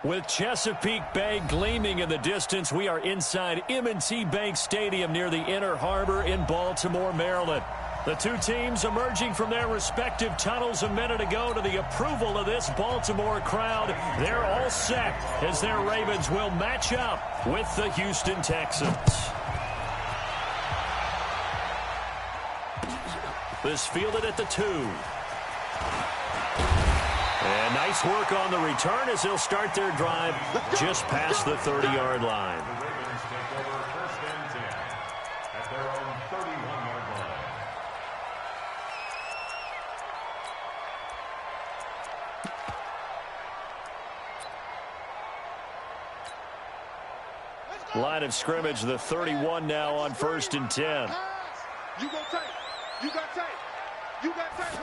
With Chesapeake Bay gleaming in the distance, we are inside M&T Bank Stadium near the Inner Harbor in Baltimore, Maryland. The two teams emerging from their respective tunnels a minute ago to the approval of this Baltimore crowd. They're all set as their Ravens will match up with the Houston Texans. This fielded at the 2. And nice work on the return as they'll start their drive just past the 30-yard line. The Ravens take over first and 10 at their own 31-yard line. Line of scrimmage, the 31 now on first and 10. You go tight. You got tight. You got tight.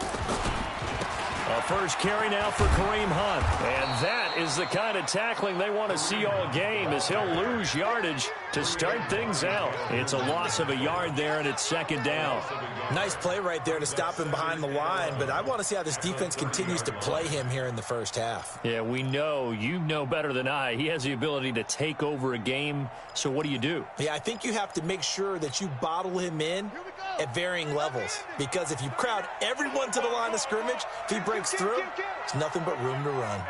A first carry now for Kareem Hunt. And that is the kind of tackling they want to see all game as he'll lose yardage to start things out. It's a loss of a yard there, and it's second down. Nice play right there to stop him behind the line, but I want to see how this defense continues to play him here in the first half. Yeah, we know. You know better than I. He has the ability to take over a game, so what do you do? Yeah, I think you have to make sure that you bottle him in at varying levels, because if you crowd everyone to the line of scrimmage, if he breaks through, it's nothing but room to run.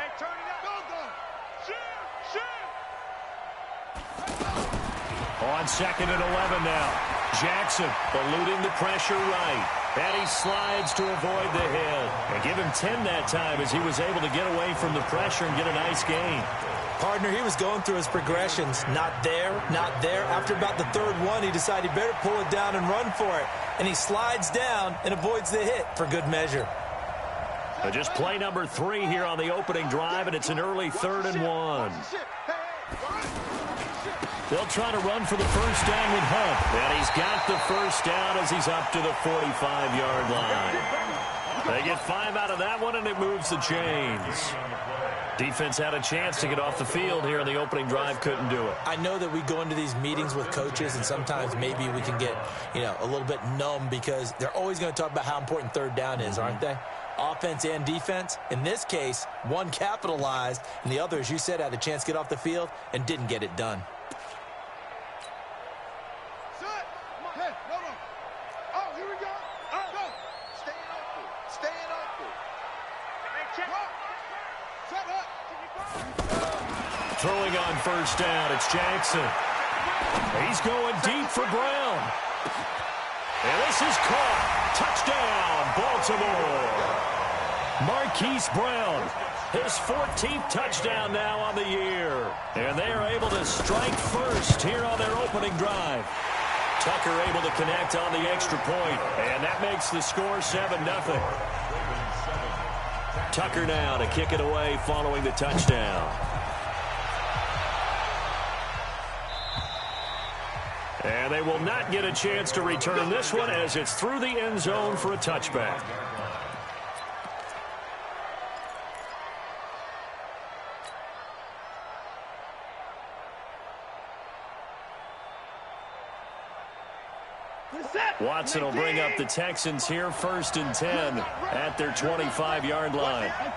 On second and 11 now. Jackson eluding the pressure right. And he slides to avoid the hit. And give him 10 that time as he was able to get away from the pressure and get a nice gain. Partner, he was going through his progressions. Not there, not there. After about the third one, he decided he better pull it down and run for it. And he slides down and avoids the hit for good measure. So just play number 3 here on the opening drive, and it's an early 3rd and 1. They'll try to run for the first down with Hunt. And he's got the first down as he's up to the 45-yard line. They get 5 out of that one, and it moves the chains. Defense had a chance to get off the field here in the opening drive, couldn't do it. I know that we go into these meetings with coaches, and sometimes maybe we can get, a little bit numb because they're always going to talk about how important third down is, aren't they? Offense and defense. In this case, one capitalized, and the other, as you said, had a chance to get off the field and didn't get it done. Throwing on first down, it's Jackson. He's going deep for Brown. And this is caught. Touchdown, Baltimore. Marquise Brown, his 14th touchdown now on the year. And they are able to strike first here on their opening drive. Tucker able to connect on the extra point, and that makes the score 7-0. Tucker now to kick it away following the touchdown. And they will not get a chance to return this one as it's through the end zone for a touchback. Watson will bring up the Texans here first and 10 at their 25-yard line. Hey,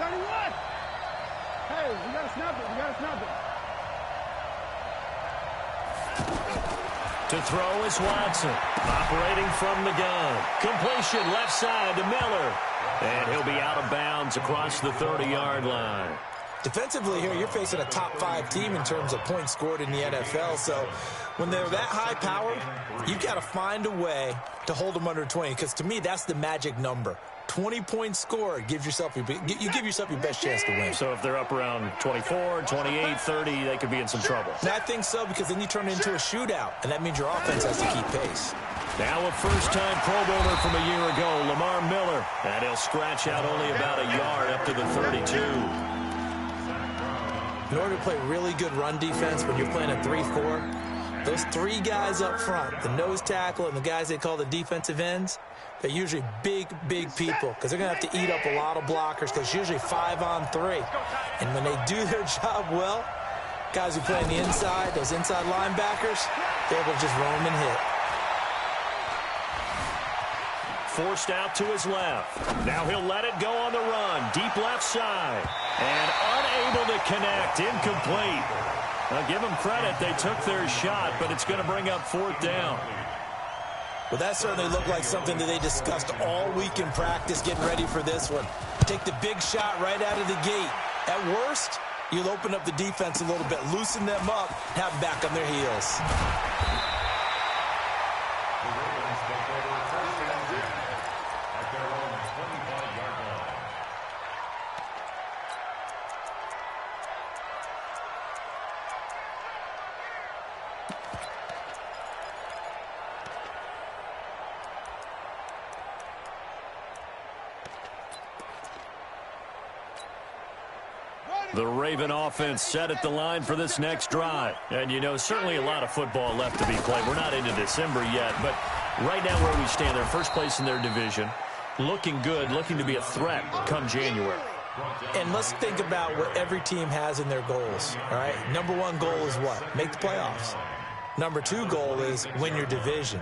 we got to snap it. We got to snap it. To throw is Watson, operating from the gun. Completion left side to Miller. And he'll be out of bounds across the 30-yard line. Defensively here, you're facing a top-5 team in terms of points scored in the NFL. So when they're that high-powered, you've got to find a way to hold them under 20. Because to me, that's the magic number. 20 points scored gives yourself you give yourself your best chance to win. So if they're up around 24, 28, 30, they could be in some trouble. And I think so, because then you turn it into a shootout, and that means your offense has to keep pace. Now a first-time Pro Bowler from a year ago, Lamar Miller. And he'll scratch out only about a yard up to the 32. In order to play really good run defense when you're playing a 3-4, those 3 guys up front, the nose tackle and the guys they call the defensive ends, they're usually big people because they're going to have to eat up a lot of blockers because it's usually 5-on-3. And when they do their job well, guys who play on the inside, those inside linebackers, they're able to just roam and hit. forced out to his left. Now he'll let it go on the run. Deep left side. And unable to connect. Incomplete. Now give them credit. They took their shot, but it's going to bring up 4th down. Well, that certainly looked like something that they discussed all week in practice, getting ready for this one. Take the big shot right out of the gate. At worst, you'll open up the defense a little bit, loosen them up, have them back on their heels. The Ravens take over 1st and 10 at their own 25-yard line. The Raven offense set at the line for this next drive. And, you know, certainly a lot of football left to be played. We're not into December yet, but right now where we stand, they're first place in their division. Looking good, looking to be a threat come January. And let's think about what every team has in their goals, all right? Number 1 goal is what? Make the playoffs. Number 2 goal is win your division.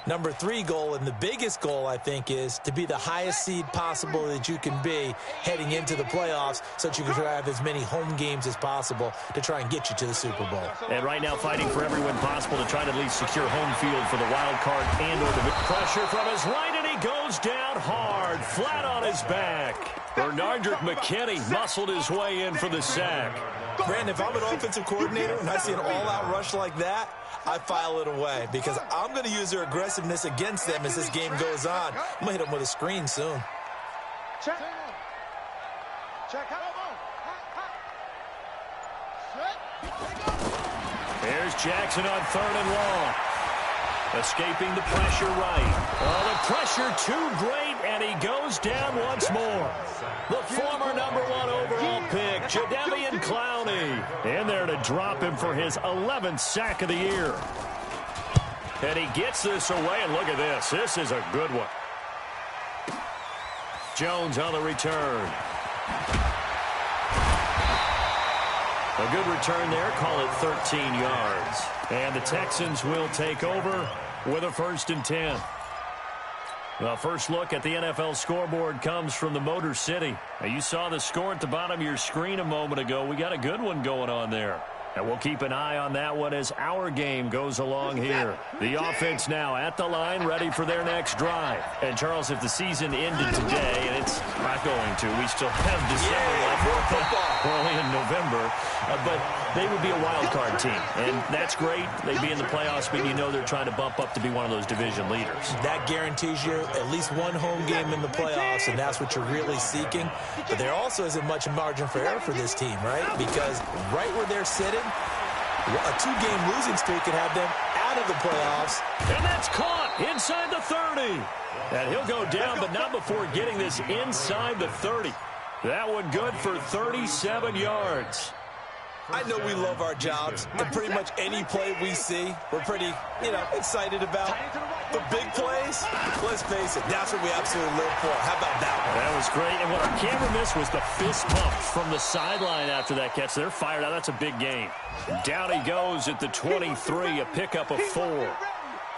Number 3 goal, and the biggest goal, I think, is to be the highest seed possible that you can be heading into the playoffs so that you can have as many home games as possible to try and get you to the Super Bowl. And right now fighting for every win possible to try to at least secure home field for the wild card and or the pressure from his right, and he goes down hard, flat on his back. Bernardrick McKinney muscled his way in for the sack. Brandon, if I'm an offensive coordinator and I see an all-out rush like that, I file it away because I'm going to use their aggressiveness against them as this game goes on. I'm going to hit them with a screen soon. Check. Check. Here's Jackson on 3rd and long. Escaping the pressure right. Oh, the pressure too great, and he goes down once more. The former number 1 overall pick, Jadeveon Clowney, in there to drop him for his 11th sack of the year. And he gets this away, and look at this. This is a good one. Jones on the return. A good return there, call it 13 yards. And the Texans will take over with a 1st and 10. The first look at the NFL scoreboard comes from the Motor City. Now, you saw the score at the bottom of your screen a moment ago. We got a good one going on there. And we'll keep an eye on that one as our game goes along here. The offense now at the line, ready for their next drive. And, Charles, if the season ended today, and it's not going to, we still have December left. We're only in November. But they would be a wild card team. And that's great. They'd be in the playoffs, but you know they're trying to bump up to be one of those division leaders. That Guarantees you at least 1 home game in the playoffs, and that's what you're really seeking. But there also isn't much margin for error for this team, right? Because right where they're sitting, a 2-game losing streak could have them out of the playoffs. And that's caught inside the 30. And he'll go down, but not before getting this inside the 30. That one good for 37 yards. I know we love our jobs, and pretty much any play we see, we're pretty, excited about. The big plays, let's face it, that's what we absolutely live for. How about that one? That was great, and what our camera missed was the fist pump from the sideline after that catch. They're fired out. That's a big game. Down he goes at the 23, a pickup of 4.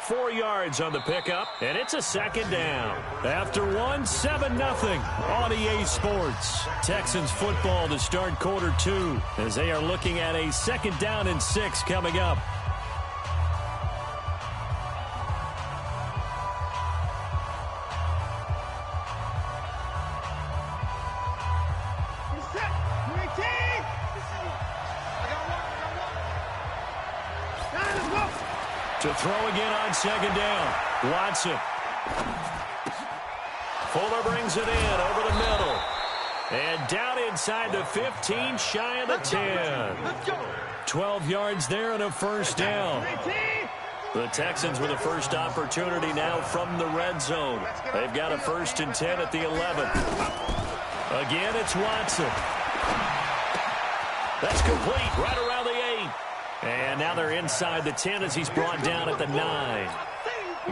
4 yards on the pickup, and it's a 2nd down. After 7-0 on EA Sports. Texans football to start quarter 2 as they are looking at a 2nd down and 6 coming up. To throw again on 2nd down. Watson. Fuller brings it in over the middle. And down inside the 15, shy of the 10. 12 yards there and a 1st down. The Texans with a first opportunity now from the red zone. They've got a 1st and 10 at the 11. Again, it's Watson. That's complete right around the 8. And now they're inside the 10 as he's brought down at the 9.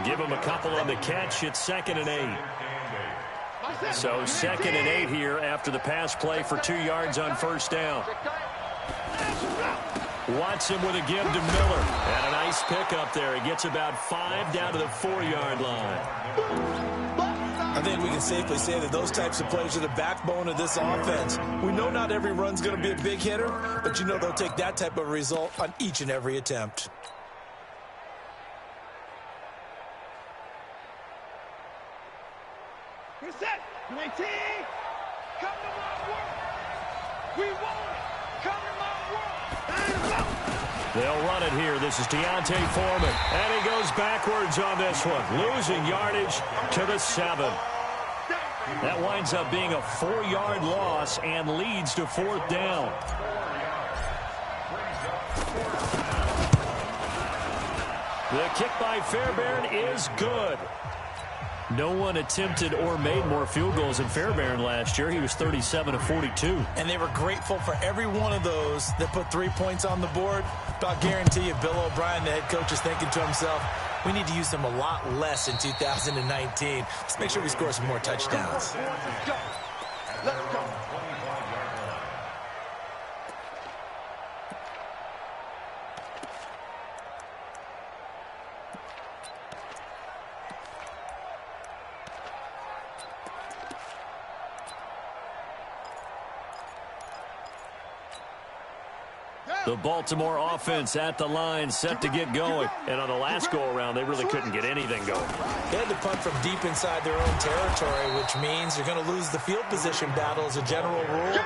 Give him a couple on the catch. It's 2nd and 8. So 2nd and 8 here after the pass play for 2 yards on 1st down. Watson with a give to Miller. And a nice pickup there. He gets about 5 down to the 4-yard line. I think we can safely say that those types of plays are the backbone of this offense. We know not every run's going to be a big hitter, but you know they'll take that type of result on each and every attempt. We're set. 19. Come to my world. We want it. Come to my world. They'll run it here. This is Deontay Foreman. And he goes backwards on this one, losing yardage to the 7. That winds up being a 4-yard loss and leads to 4th down. The kick by Fairbairn is good. No one attempted or made more field goals than Fairbairn last year. He was 37 of 42. And they were grateful for every one of those that put 3 points on the board. But I'll guarantee you, Bill O'Brien, the head coach, is thinking to himself, we need to use them a lot less in 2019. Let's make sure we score some more touchdowns. Let's go. Let's go. The Baltimore offense at the line, set to get going. And on the last go-around, they really couldn't get anything going. They had to punt from deep inside their own territory, which means you're going to lose the field position battle as a general rule.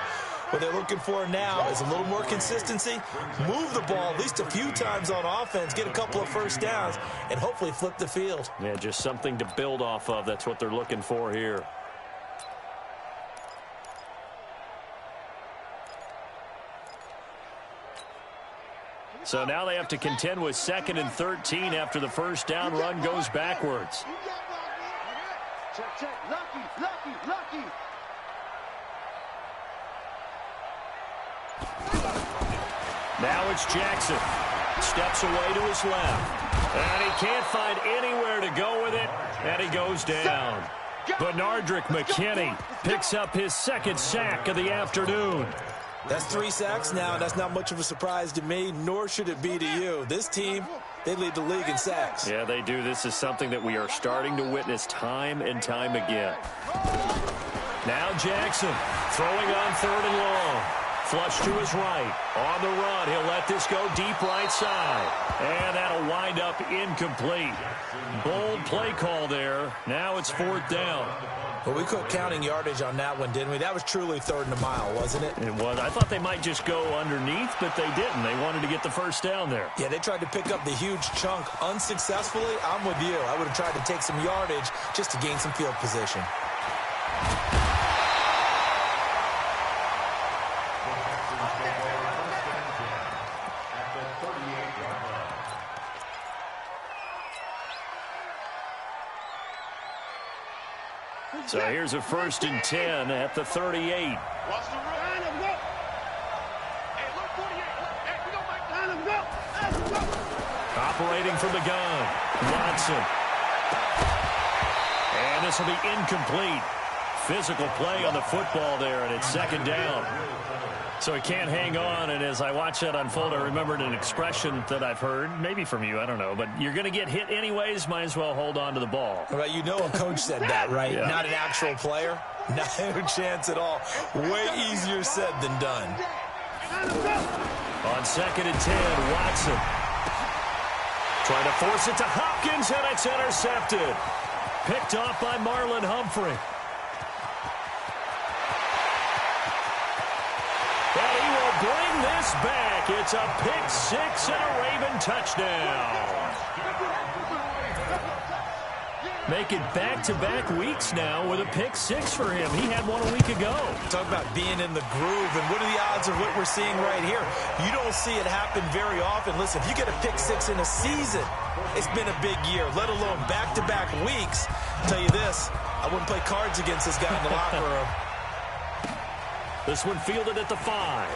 What they're looking for now is a little more consistency, move the ball at least a few times on offense, get a couple of first downs, and hopefully flip the field. Yeah, just something to build off of. That's what they're looking for here. So now they have to contend with 2nd and 13 after the first down run goes backwards. Check, check. Lucky, lucky, lucky. Now it's Jackson. Steps away to his left. And he can't find anywhere to go with it. And he goes down. Benardrick McKinney picks up his 2nd sack of the afternoon. That's 3 sacks now. That's not much of a surprise to me, nor should it be to you. This team, they lead the league in sacks. Yeah, they do. This is something that we are starting to witness time and time again. Now Jackson throwing on 3rd and long. Flush to his right. On the run, he'll let this go deep right side. And that'll wind up incomplete. Bold play call there. Now it's 4th down. Well, we quit counting yardage on that one, didn't we? That was truly 3rd and a mile, wasn't it? It was. I thought they might just go underneath, but they didn't. They wanted to get the first down there. Yeah, they tried to pick up the huge chunk unsuccessfully. I'm with you. I would have tried to take some yardage just to gain some field position. So here's a 1st and 10 at the 38. Watch the run. Line him up. Hey, look, 48. Hey, we don't make line him up. Let's go. Operating from the gun, Watson. And this will be incomplete. Physical play on the football there, and it's 2nd down. So he can't hang on, and as I watch that unfold, I remembered an expression that I've heard, maybe from you, I don't know, but you're going to get hit anyways, might as well hold on to the ball. Well, you know a coach said that, right? Yeah. Not an actual player. No chance at all. Way easier said than done. On 2nd and 10, Watson. Trying to force it to Hopkins, and it's intercepted. Picked off by Marlon Humphrey. And he will bring this back. It's a pick 6 and a Raven touchdown. Make it back-to-back weeks now with a pick 6 for him. He had one a week ago. Talk about being in the groove, and what are the odds of what we're seeing right here? You don't see it happen very often. Listen, if you get a pick 6 in a season, it's been a big year, let alone back-to-back weeks. I'll tell you this, I wouldn't play cards against this guy in the locker room. This one fielded at the 5.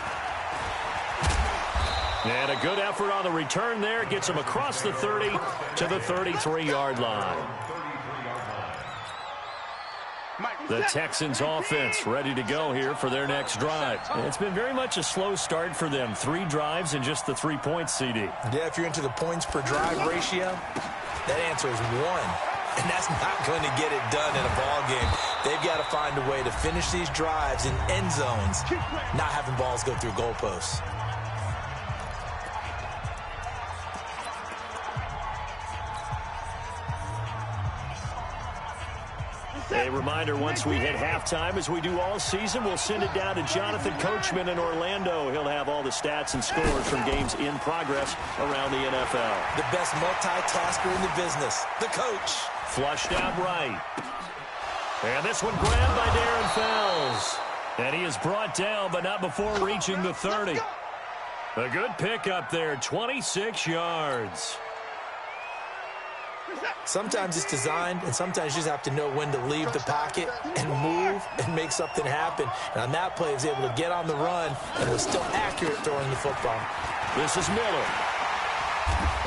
And a good effort on the return there. Gets him across the 30 to the 33-yard line. The Texans offense ready to go here for their next drive. It's been very much a slow start for them. 3 drives and just the 3 points, CD. Yeah, if you're into the points per drive ratio, that answer is 1. and that's not going to get it done in a ball game. They've got to find a way to finish these drives in end zones, not having balls go through goalposts. A reminder, once we hit halftime, as we do all season, we'll send it down to Jonathan Coachman in Orlando. He'll have all the stats and scores from games in progress around the NFL. The best multitasker in the business, the coach. Flushed out right. And this one grabbed by Darren Fells. And he is brought down, but not before reaching the 30. A good pickup there, 26 yards. Sometimes it's designed, and sometimes you just have to know when to leave the pocket and move and make something happen. And on that play, he was able to get on the run and was still accurate throwing the football. This is Miller.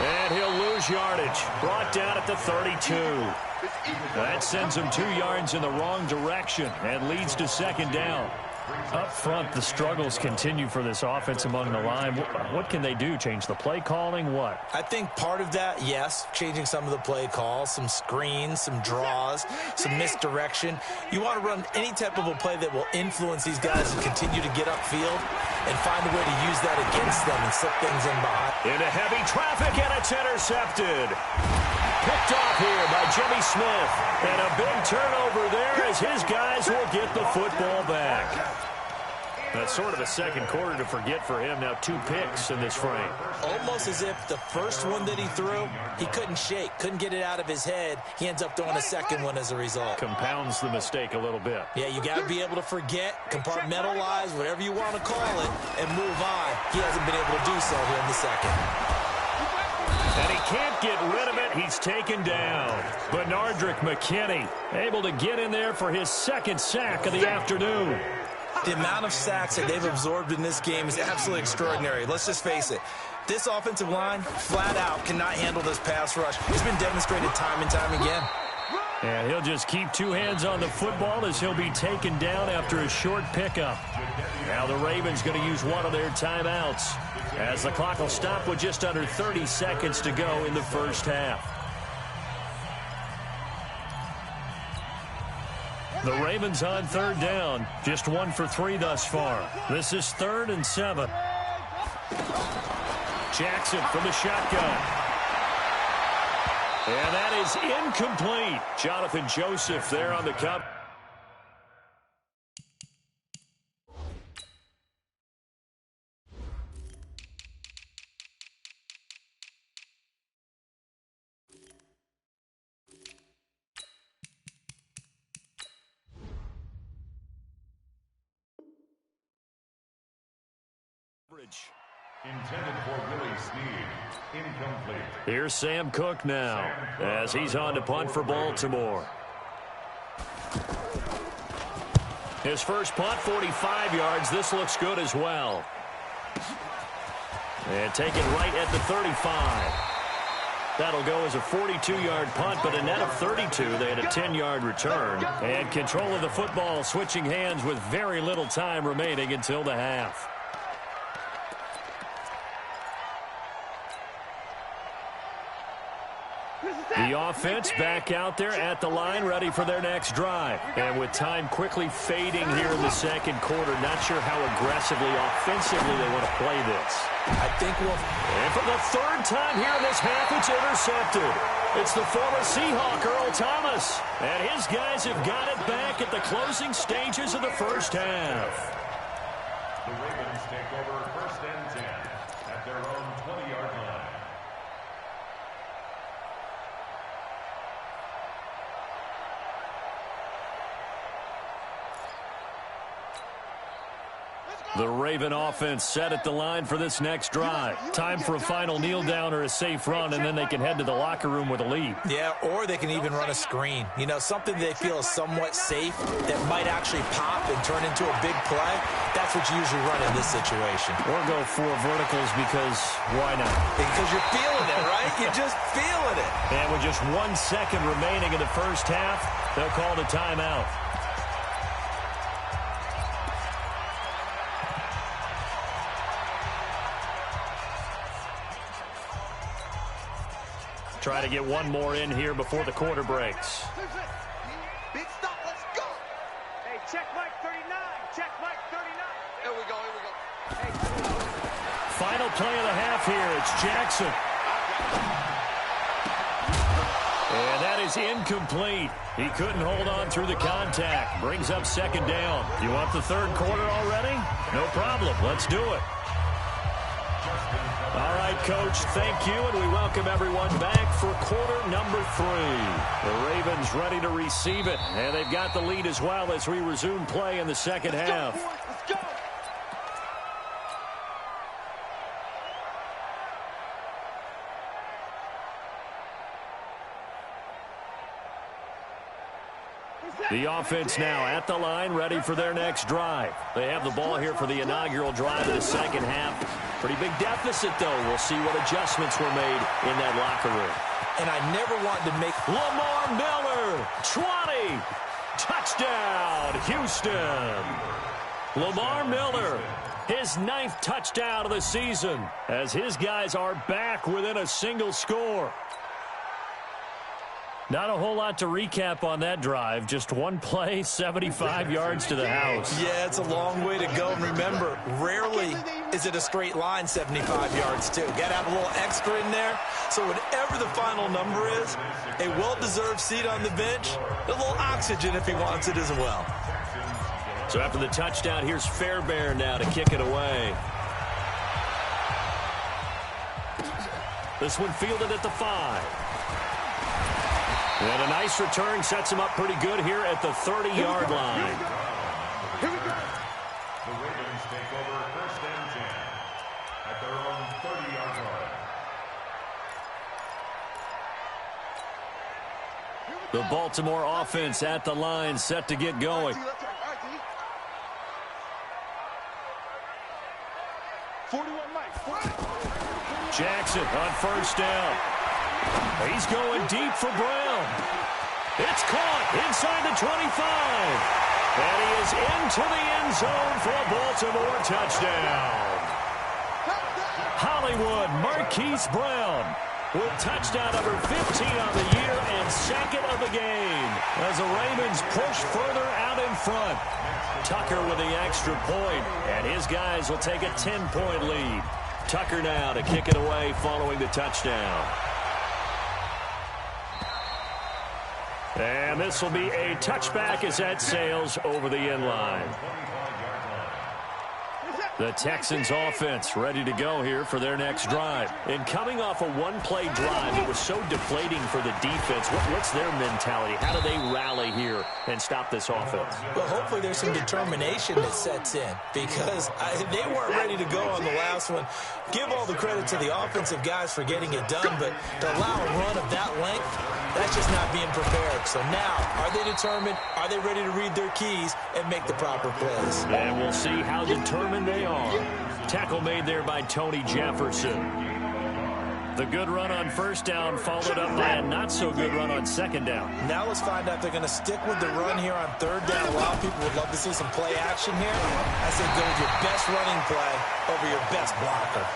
And he'll lose yardage. Brought down at the 32. That sends him 2 yards in the wrong direction and leads to second down. Up front, the struggles continue for this offense among the line. What can they do? Change the play calling? What? I think part of that, yes, changing some of the play calls, some screens, some draws, some misdirection. You want to run any type of a play that will influence these guys and continue to get upfield and find a way to use that against them and slip things in behind. Into heavy traffic, and it's intercepted. Picked off here by Jimmy Smith. And a big turnover there as his guys will get the football back. That's sort of a second quarter to forget for him. Now 2 picks in this frame. Almost as if the first one that he threw, he couldn't shake, couldn't get it out of his head. He ends up throwing a second one as a result. Compounds the mistake a little bit. Yeah, you got to be able to forget, compartmentalize, whatever you want to call it, and move on. He hasn't been able to do so here in the second. And he can't get rid of it. He's taken down. Benardrick McKinney able to get in there for his second sack of the afternoon. The amount of sacks that they've absorbed in this game is absolutely extraordinary. Let's just face it. This offensive line, flat out, cannot handle this pass rush. It's been demonstrated time and time again. And he'll just keep 2 hands on the football as he'll be taken down after a short pickup. Now the Ravens going to use one of their timeouts as the clock will stop with just under 30 seconds to go in the first half. The Ravens on third down, just 1 for 3 thus far. This is 3rd and 7. Jackson from the shotgun. And that is incomplete. Jonathan Joseph there on the cover. Intended for Willie Snead. Incomplete. Here's Sam Cook now as he's on to punt for Baltimore. His first punt, 45 yards. This looks good as well. And take it right at the 35. That'll go as a 42-yard punt, but a net of 32. They had a 10-yard return. And control of the football, switching hands with very little time remaining until the half. The offense back out there at the line, ready for their next drive. And with time quickly fading here in the second quarter, not sure how aggressively, offensively they want to play this. I think we'll... And for the 3rd time here in this half, it's intercepted. It's the former Seahawk, Earl Thomas. And his guys have got it back at the closing stages of the first half. The Ravens take over 1st and 10 at their own 20-yard line. The Raven offense set at the line for this next drive. Time for a final kneel down or a safe run, and then they can head to the locker room with a lead. Yeah, or they can even run a screen. You know, something they feel is somewhat safe that might actually pop and turn into a big play. That's what you usually run in this situation. Or go 4 verticals because why not? Because you're feeling it, right? You're just feeling it. And with just 1 second remaining in the first half, they'll call the timeout. Try to get one more in here before the quarter breaks. Big stop, let's go. Hey, check Mike 39. Check Mike 39. Here we go, here we go. Hey. Final play of the half here. It's Jackson. And that is incomplete. He couldn't hold on through the contact. Brings up second down. You want the third quarter already? No problem. Let's do it. All right, Coach, thank you, and we welcome everyone back for quarter number 3. The Ravens ready to receive it, and they've got the lead as well as we resume play in the second half. Let's go. The offense now at the line, ready for their next drive. They have the ball here for the inaugural drive of the second half. Pretty big deficit, though. We'll see what adjustments were made in that locker room. And I never wanted to make Lamar Miller, 20, touchdown, Houston. Lamar Miller, his 9th touchdown of the season, as his guys are back within a single score. Not a whole lot to recap on that drive. Just one play, 75 yards to the house. Yeah, it's a long way to go. And remember, rarely is it a straight line 75 yards, too. Got to have a little extra in there. So whatever the final number is, a well-deserved seat on the bench, a little oxygen if he wants it as well. So after the touchdown, here's Fairbairn now to kick it away. This one fielded at the 5. And a nice return sets him up pretty good here at the 30-yard line. Here we go. The Ravens take over first and 10 at their own 30-yard line. The Baltimore offense at the line, set to get going. 41 Mike. Jackson on first down. He's going deep for Brown. It's caught inside the 25. And he is into the end zone for a Baltimore touchdown. Hollywood Marquise Brown with touchdown number 15 on the year and 2nd of the game as the Ravens push further out in front. Tucker with the extra point, and his guys will take a 10-point lead. Tucker now to kick it away following the touchdown. And this will be a touchback as that sails over the end line. The Texans offense ready to go here for their next drive. And coming off a one-play drive, it was so deflating for the defense. What's their mentality? How do they rally here and stop this offense? Well, hopefully there's some determination that sets in because they weren't ready to go on the last one. Give all the credit to the offensive guys for getting it done, but to allow a run of that length, that's just not being prepared. So now, are they determined? Are they ready to read their keys and make the proper plays? And we'll see how determined they are. Tackle made there by Tony Jefferson. The good run on first down followed up by a not-so-good run on second down. Now let's find out if they're going to stick with the run here on third down. A lot of people would love to see some play action here. I say go with your best running play over your best blocker.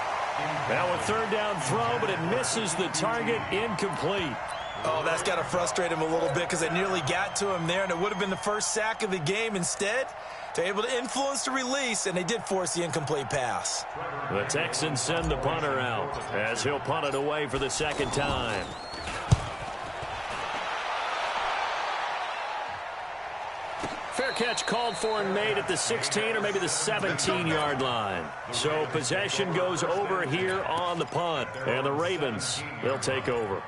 Now a third down throw, but it misses the target, incomplete. Oh, that's got to frustrate him a little bit because they nearly got to him there, and it would have been the first sack of the game. Instead, they're able to influence the release, and they did force the incomplete pass. The Texans send the punter out as he'll punt it away for the second time. Fair catch called for and made at the 16 or maybe the 17-yard line. So possession goes over here on the punt, and the Ravens, they'll take over.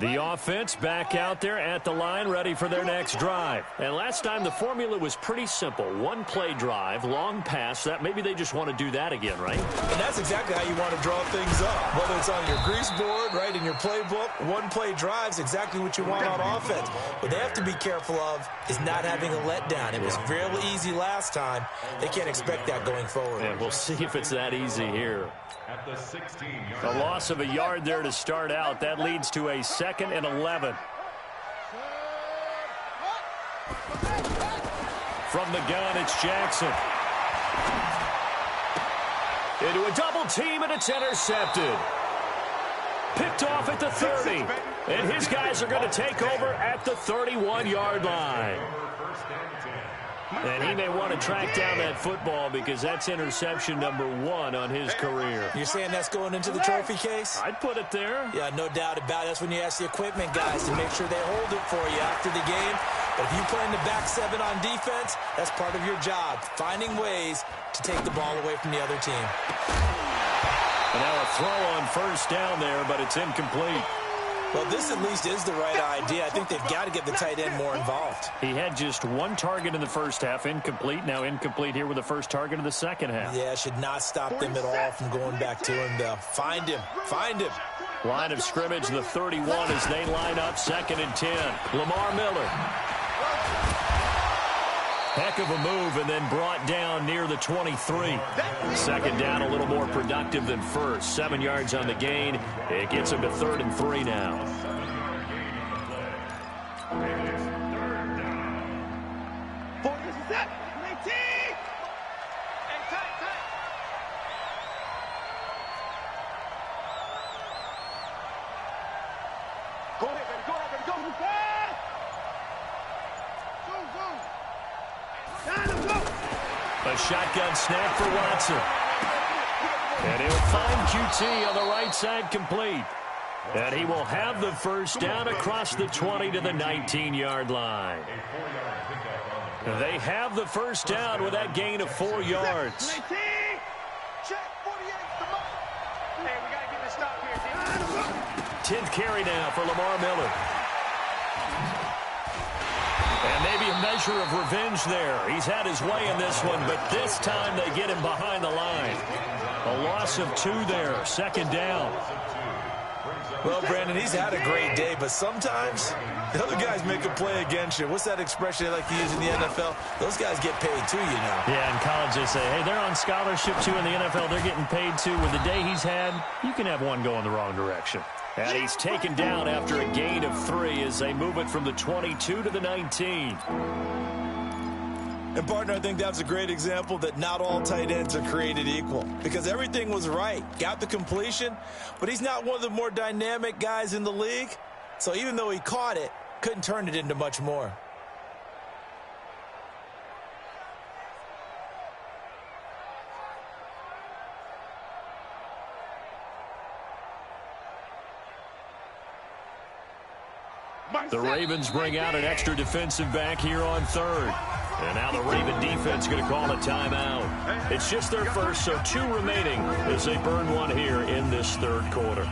The offense back out there at the line, ready for their next drive. And last time, the formula was pretty simple. One-play drive, long pass. That maybe they just want to do that again, right? And that's exactly how you want to draw things up. Whether it's on your grease board, right, in your playbook, one-play drive's exactly what you want on offense. What they have to be careful of is not having a letdown. It was fairly easy last time. They can't expect that going forward. And we'll see if it's that easy here. At the 16-yard A loss of a yard there to start out. That leads to a 2nd and 11. From the gun, it's Jackson. Into a double team, and it's intercepted. Picked off at the 30. And his guys are going to take over at the 31-yard line. And he may want to track down that football because that's interception number 1 on his career. You're saying that's going into the trophy case? I'd put it there. Yeah, no doubt about it. That's when you ask the equipment guys to make sure they hold it for you after the game. But if you play in the back 7 on defense, that's part of your job, finding ways to take the ball away from the other team. And now a throw on first down there, but it's incomplete. Well, this at least is the right idea. I think they've got to get the tight end more involved. He had just 1 target in the first half, incomplete. Now incomplete here with the first target in the second half. Yeah, should not stop them at all from going back to him, though. Find him. Find him. Line of scrimmage, the 31 as they line up, 2nd and 10. Lamar Miller. Heck of a move, and then brought down near the 23. Second down, a little more productive than first. 7 yards on the gain. It gets him to 3rd and 3 now. Go ahead, baby. Go ahead, baby. Go. A shotgun snap for Watson. And he'll find QT on the right side complete. And he will have the first down across the 20 to the 19-yard line. They have the first down with that gain of 4 yards. Check 48. Hey, we got to get this stop here. 10th carry now for Lamar Miller. And maybe a measure of revenge there. He's had his way in this one, but this time they get him behind the line. A loss of 2 there, 2nd down. Well, Brandon, he's had a great day, but sometimes the other guys make a play against you. What's that expression they like to use in the NFL? Those guys get paid too, you know. Yeah, in college they say, hey, they're on scholarship too. In the NFL, they're getting paid too. With the day he's had, you can have one going the wrong direction. And he's taken down after a gain of 3 as they move it from the 22 to the 19. And, partner, I think that's a great example that not all tight ends are created equal because everything was right. Got the completion, but he's not one of the more dynamic guys in the league. So even though he caught it, couldn't turn it into much more. The Ravens bring out an extra defensive back here on 3rd. And now the Raven defense going to call a timeout. It's just their first, so 2 remaining as they burn 1 here in this 3rd quarter.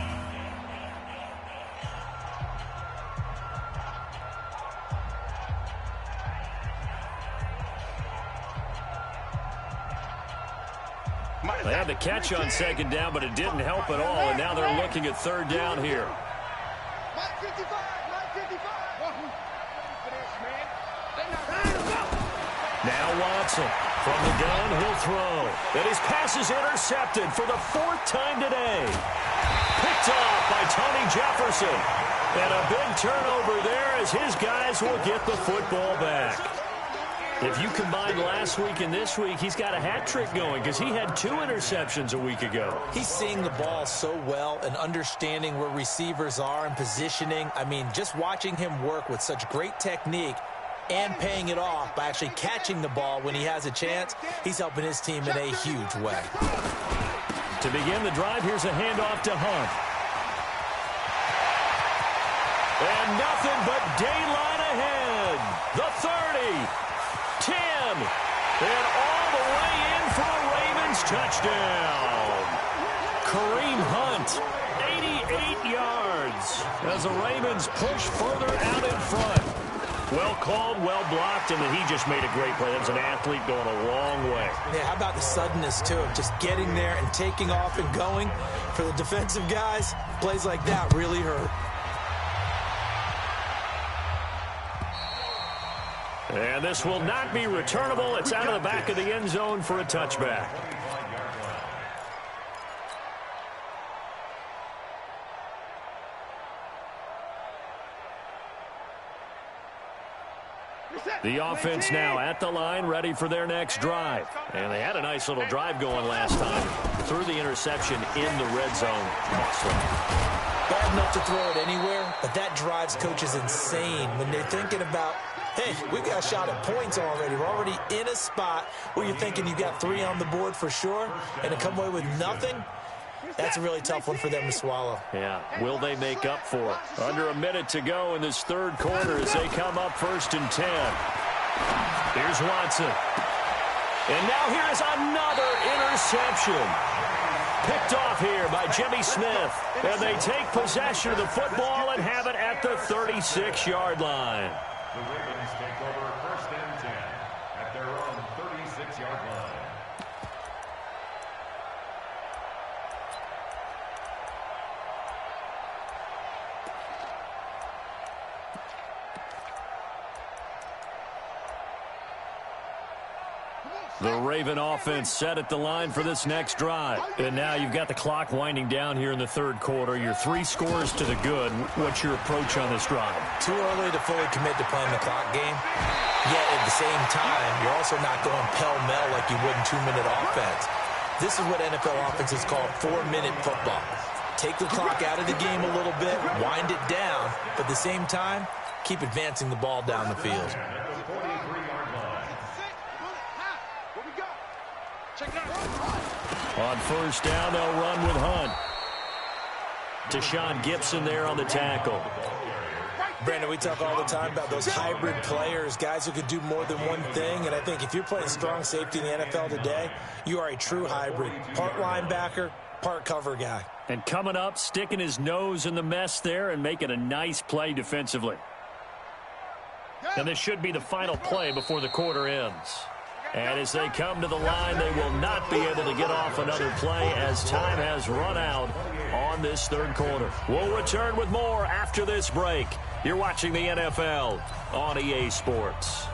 They had the catch on 2nd down, but it didn't help at all, and now they're looking at 3rd down here. Now Watson from the gun, he'll throw. And his pass is intercepted for the 4th time today. Picked off by Tony Jefferson. And a big turnover there as his guys will get the football back. If you combine last week and this week, he's got a hat trick going because he had 2 interceptions a week ago. He's seeing the ball so well and understanding where receivers are and positioning. I mean, just watching him work with such great technique and paying it off by actually catching the ball when he has a chance, he's helping his team in a huge way. To begin the drive, here's a handoff to Hunt. And nothing but daylight ahead. The 30, 10, and all the way in for a Ravens touchdown. Kareem Hunt, 88 yards as the Ravens push further out in front. Well called, well blocked, and then he just made a great play. That was an athlete going a long way. Yeah, how about the suddenness, too, of just getting there and taking off and going? For the defensive guys, plays like that really hurt. And this will not be returnable. It's out of the back of the end zone for a touchback. The offense now at the line, ready for their next drive. And they had a nice little drive going last time. Threw the interception in the red zone. Bad enough to throw it anywhere, but that drives coaches insane when they're thinking about, hey, we got a shot at points already. We're already in a spot where you're thinking you got 3 on the board for sure, and to come away with nothing, that's a really tough one for them to swallow. Yeah, will they make up for it? Under a minute to go in this third quarter as they come up 1st and 10. Here's Watson. And now here's another interception. Picked off here by Jimmy Smith. And they take possession of the football and have it at the 36-yard line. The Ravens take over 1st and 10 at their own 36-yard line. The Raven offense set at the line for this next drive. And now you've got the clock winding down here in the third quarter. Your 3 scores to the good. What's your approach on this drive? Too early to fully commit to playing the clock game. Yet at the same time, you're also not going pell-mell like you would in 2-minute offense. This is what NFL offenses call 4-minute football. Take the clock out of the game a little bit, wind it down, but at the same time, keep advancing the ball down the field. On 1st down, they'll run with Hunt. Deshaun Gibson there on the tackle. Brandon, we talk all the time about those hybrid players, guys who could do more than one thing, and I think if you're playing strong safety in the NFL today, you are a true hybrid. Part linebacker, part cover guy. And coming up, sticking his nose in the mess there and making a nice play defensively. And this should be the final play before the quarter ends. And as they come to the line, they will not be able to get off another play as time has run out on this third quarter. We'll return with more after this break. You're watching the NFL on EA Sports.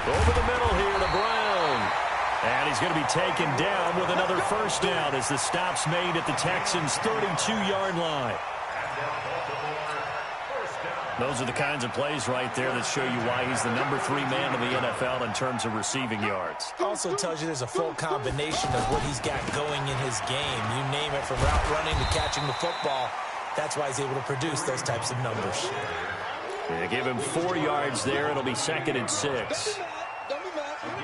Over the middle here to Brown. And he's going to be taken down with another 1st down as the stop's made at the Texans' 32-yard line. Those are the kinds of plays right there that show you why he's the number 3 man in the NFL in terms of receiving yards. Also tells you there's a full combination of what he's got going in his game. You name it, from route running to catching the football. That's why he's able to produce those types of numbers. They give him 4 yards there. It'll be 2nd and 6.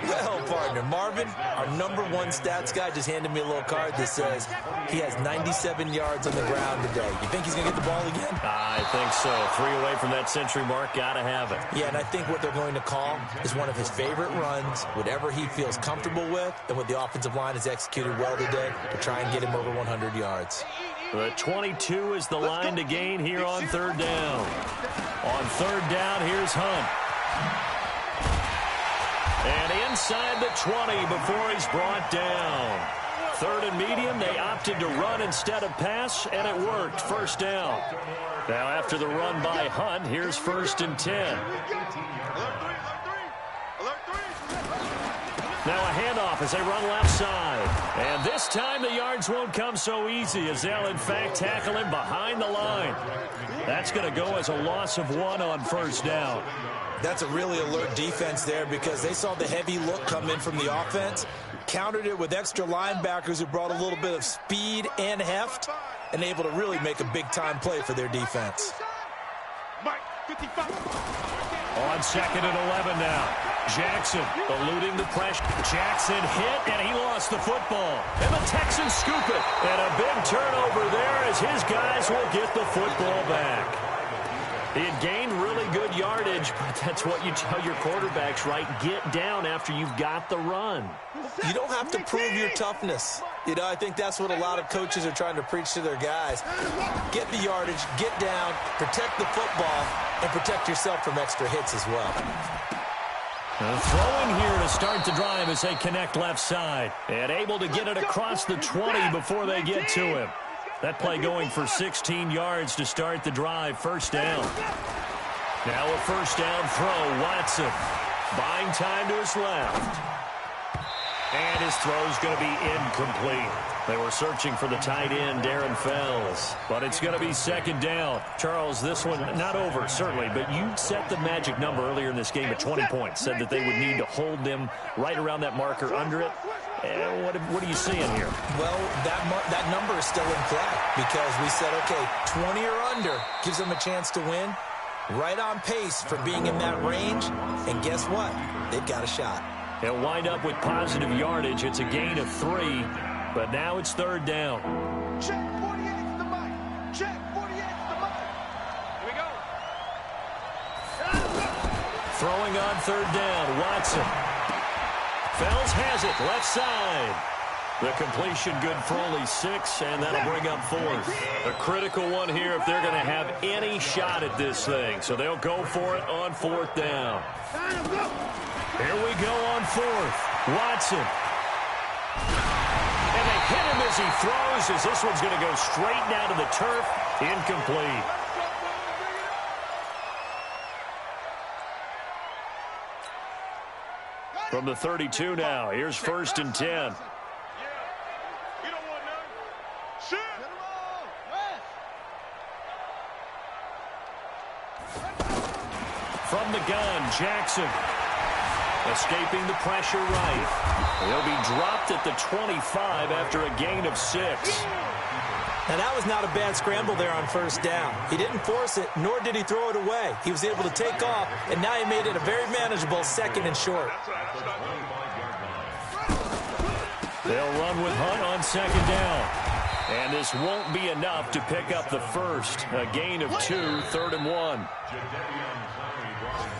Well, partner, Marvin, our number 1 stats guy, just handed me a little card that says he has 97 yards on the ground today. You think he's going to get the ball again? I think so. 3 away from that century mark. Got to have it. Yeah, and I think what they're going to call is one of his favorite runs, whatever he feels comfortable with, and what the offensive line has executed well today to try and get him over 100 yards. The 22 is the line to gain here on 3rd down. On 3rd down, here's Hunt. And inside the 20 before he's brought down. 3rd and medium, they opted to run instead of pass, and it worked. 1st down. Now after the run by Hunt, here's 1st and 10. Now a handoff as they run left side. And this time the yards won't come so easy as they'll in fact tackle him behind the line. That's going to go as a loss of 1 on 1st down. That's a really alert defense there because they saw the heavy look come in from the offense, countered it with extra linebackers who brought a little bit of speed and heft, and able to really make a big-time play for their defense. On 2nd and 11 now. Jackson eluding the pressure. Jackson hit, and he lost the football. And the Texans scoop it. And a big turnover there as his guys will get the football back. He had gained really good yardage, but that's what you tell your quarterbacks, right? Get down after you've got the run. You don't have to prove your toughness. You know, I think that's what a lot of coaches are trying to preach to their guys. Get the yardage, get down, protect the football, and protect yourself from extra hits as well. Throwing here to start the drive as they connect left side. And able to get it across the 20 before they get to him. That play going for 16 yards to start the drive. 1st down. Now a 1st down throw. Watson buying time to his left. And his throw's going to be incomplete. They were searching for the tight end, Darren Fells. But it's going to be second down. Charles, this one not over, certainly, but you set the magic number earlier in this game at 20 points. Said that they would need to hold them right around that marker under it. What are you seeing here? Well, that number is still in play because we said, okay, 20 or under gives them a chance to win. Right on pace for being in that range. And guess what? They've got a shot. They'll wind up with positive yardage. It's a gain of 3, but now it's third down. Check 48's the mic. Check 48's the mic. Here we go. Throwing on third down, Watson. Fells has it, left side. The completion good for only 6, and that'll bring up fourth. A critical one here if they're going to have any shot at this thing. So they'll go for it on fourth down. Here we go on fourth. Watson. And they hit him as he throws, as this one's going to go straight down to the turf. Incomplete. From the 32 now, here's first and 10. From the gun, Jackson. Escaping the pressure right. He'll be dropped at the 25 after a gain of 6. Now, that was not a bad scramble there on first down. He didn't force it, nor did he throw it away. He was able to take off, and now he made it a very manageable second and short. They'll run with Hunt on second down. And this won't be enough to pick up the first. A gain of 2, third and 1.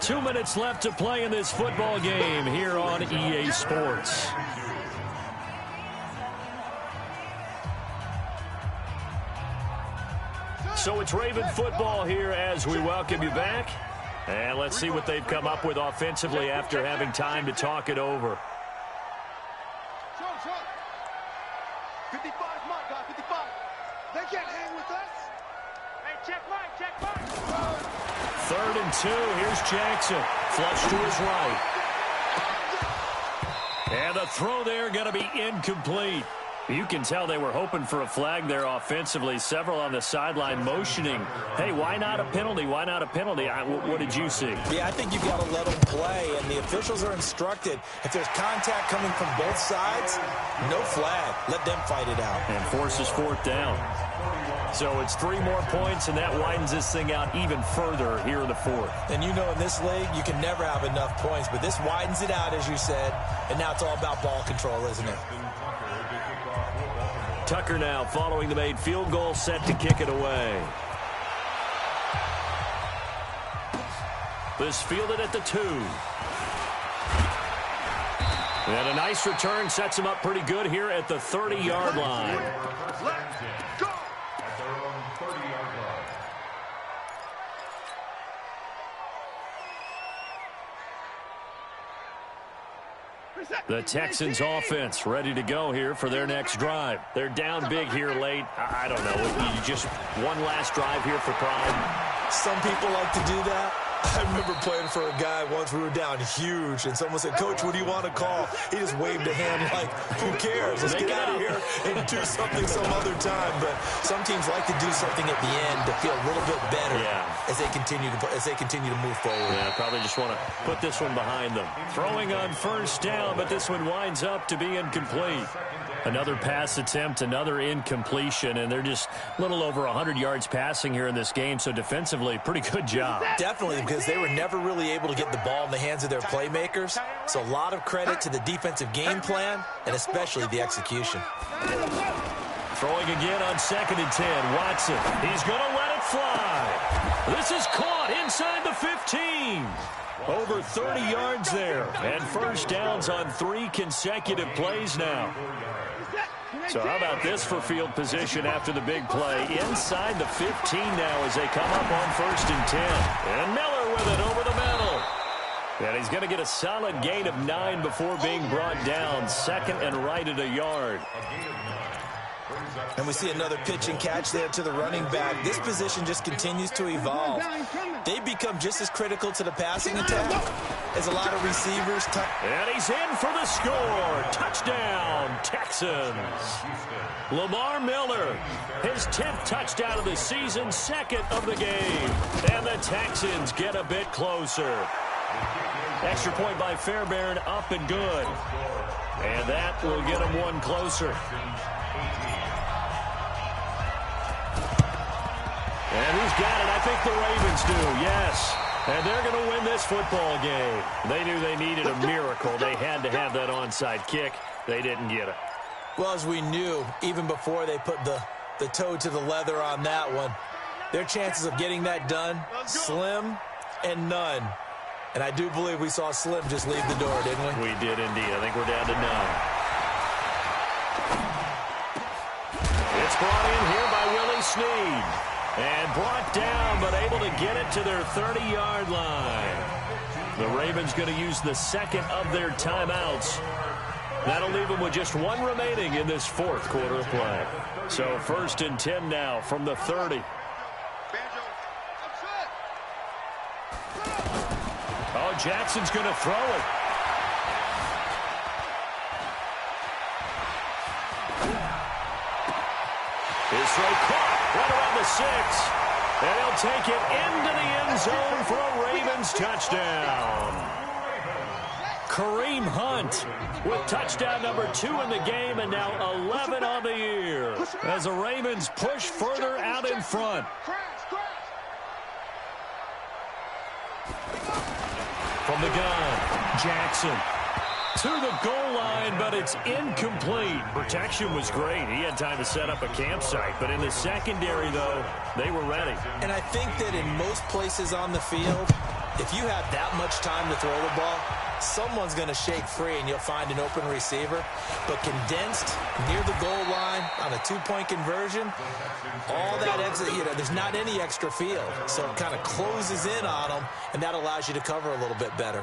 2 minutes left to play in this football game here on EA Sports. So it's Raven football here as we welcome you back. And let's see what they've come up with offensively after having time to talk it over. 55, my guy, 55. They can't hang with us. Hey, check Mike, check Mike. Third and 2, here's Jackson. Flush to his right. And the throw there going to be incomplete. You can tell they were hoping for a flag there offensively. Several on the sideline motioning. Hey, why not a penalty? Why not a penalty? What did you see? Yeah, I think you've got to let them play, and the officials are instructed. If there's contact coming from both sides, no flag. Let them fight it out. And forces fourth down. So it's 3 more points, and that widens this thing out even further here in the fourth. And you know in this league, you can never have enough points, but this widens it out, as you said, and now it's all about ball control, isn't it? Tucker now following the made field goal, set to kick it away. This fielded at the 2. And a nice return sets him up pretty good here at the 30-yard line. Let's go. At their own 30-yard line. The Texans offense ready to go here for their next drive. They're down big here late. I don't know. You just one last drive here for pride. Some people like to do that. I remember playing for a guy once. We were down huge, and someone said, "Coach, what do you want to call?" He just waved a hand like, "Who cares? Let's get out of here and do something some other time." But some teams like to do something at the end to feel a little bit better as they continue to move forward. Yeah, probably just want to put this one behind them. Throwing on first down, but this one winds up to be incomplete. Another pass attempt, another incompletion, and they're just a little over 100 yards passing here in this game, so defensively, pretty good job. Definitely, because they were never really able to get the ball in the hands of their playmakers, so a lot of credit to the defensive game plan and especially the execution. Throwing again on second and 10, Watson. He's going to let it fly. This is caught inside the 15. Over 30 yards there, and first downs on 3 consecutive plays now. So how about this for field position after the big play? Inside the 15 now as they come up on first and 10. And Miller with it over the middle. And he's going to get a solid gain of 9 before being brought down. Second and right at a yard. And we see another pitch and catch there to the running back. This position just continues to evolve. They become just as critical to the passing attack as a lot of receivers. And he's in for the score. Touchdown, Texans. Lamar Miller, his 10th touchdown of the season, second of the game. And the Texans get a bit closer. Extra point by Fairbairn, up and good. And that will get them one closer. And who's got it? I think the Ravens do, yes. And they're going to win this football game. They knew they needed a miracle. They had to have that onside kick. They didn't get it. Well, as we knew, even before they put the toe to the leather on that one, their chances of getting that done, slim and none. And I do believe we saw Slim just leave the door, didn't we? We did indeed. I think we're down to none. It's brought in here by Willie Snead. And brought down, but able to get it to their 30-yard line. The Ravens going to use the second of their timeouts. That'll leave them with just one remaining in this fourth quarter of play. So 1st and 10 now from the 30. Oh, Jackson's going to throw it. His throw caught right around the 6. And he'll take it into the end zone for a Ravens touchdown. Kareem Hunt with touchdown number 2 in the game and now 11 on the year as the Ravens push further out in front. From the gun, Jackson to the goal line, but it's incomplete. Protection was great. He had time to set up a campsite, but in the secondary, though, they were ready. And I think that in most places on the field, if you have that much time to throw the ball, someone's going to shake free and you'll find an open receiver. But condensed near the goal line on a 2-point conversion, all that extra, there's not any extra field. So it kind of closes in on them, and that allows you to cover a little bit better.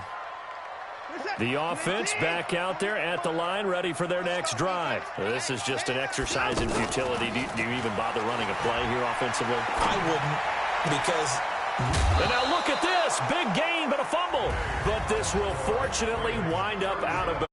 The offense back out there at the line, ready for their next drive. This is just an exercise in futility. Do you even bother running a play here offensively? I wouldn't, because... And now look at this. Big gain, but a fumble. But this will fortunately wind up out of